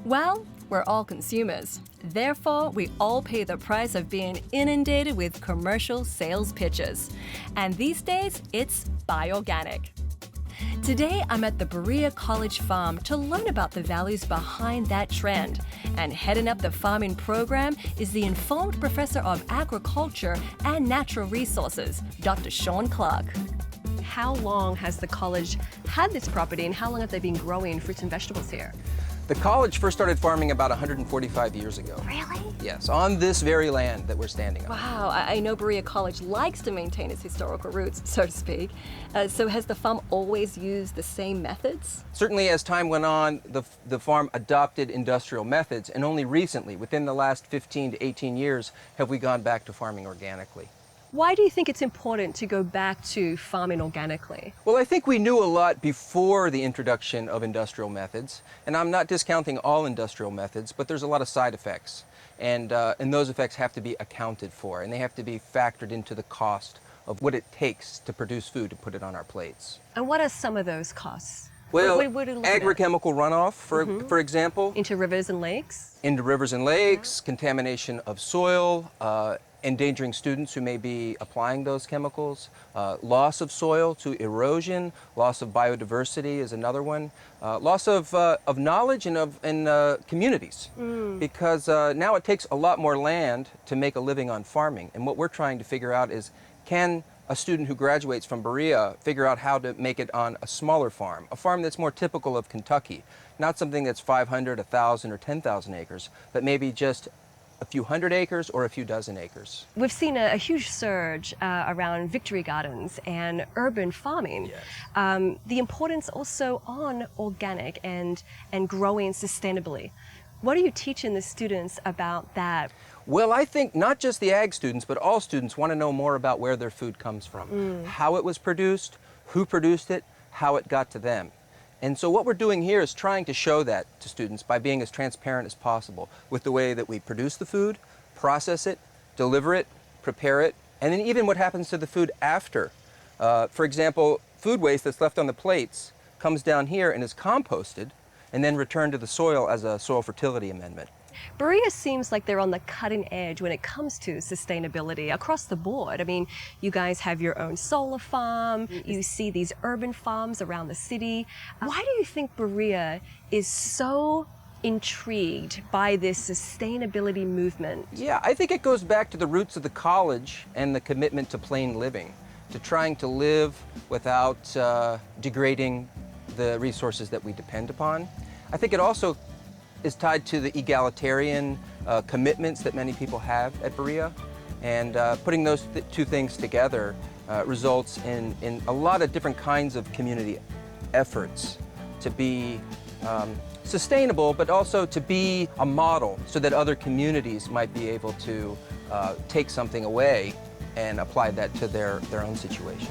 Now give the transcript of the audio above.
Well, we're all consumers. Therefore, we all pay the price of being inundated with commercial sales pitches. And these days, it's buy organic. Today, I'm at the Berea College Farm to learn about the values behind that trend. And heading up the farming program is the informed professor of agriculture and natural resources, Dr. Sean Clark. How long has the college had this property, and how long have they been growing fruits and vegetables here? The college first started farming about 145 years ago. Really? Yes, on this very land that we're standing on. Wow, I know Berea College likes to maintain its historical roots, so to speak. So has the farm always used the same methods? Certainly as time went on, the farm adopted industrial methods, and only recently, within the last 15 to 18 years, have we gone back to farming organically. Why do you think it's important to go back to farming organically? Well, I think we knew a lot before the introduction of industrial methods, and I'm not discounting all industrial methods, but there's a lot of side effects, and those effects have to be accounted for, and they have to be factored into the cost of what it takes to produce food to put it on our plates. And what are some of those costs? Well, what are you looking at? agrochemical runoff, for example. Into rivers and lakes? Into rivers and lakes, contamination of soil, endangering students who may be applying those chemicals, loss of soil to erosion, loss of biodiversity is another one, loss of knowledge and of communities, because now it takes a lot more land to make a living on farming, and what we're trying to figure out is, can a student who graduates from Berea figure out how to make it on a smaller farm, a farm that's more typical of Kentucky, not something that's 500, 1,000, or 10,000 acres, but maybe just a few hundred acres or a few dozen acres. We've seen a huge surge around victory gardens and urban farming. Yes. The importance also on organic and growing sustainably. What are you teaching the students about that? Well, I think not just the ag students, but all students want to know more about where their food comes from, how it was produced, who produced it, how it got to them. And so what we're doing here is trying to show that to students by being as transparent as possible with the way that we produce the food, process it, deliver it, prepare it, and then even what happens to the food after. For example, food waste that's left on the plates comes down here and is composted and then returned to the soil as a soil fertility amendment. Berea seems like they're on the cutting edge when it comes to sustainability across the board. I mean, you guys have your own solar farm, you see these urban farms around the city. Why do you think Berea is so intrigued by this sustainability movement? Yeah, I think it goes back to the roots of the college and the commitment to plain living, to trying to live without degrading the resources that we depend upon. I think it also is tied to the egalitarian commitments that many people have at Berea, and putting those two things together results in a lot of different kinds of community efforts to be sustainable, but also to be a model so that other communities might be able to take something away and apply that to their own situation.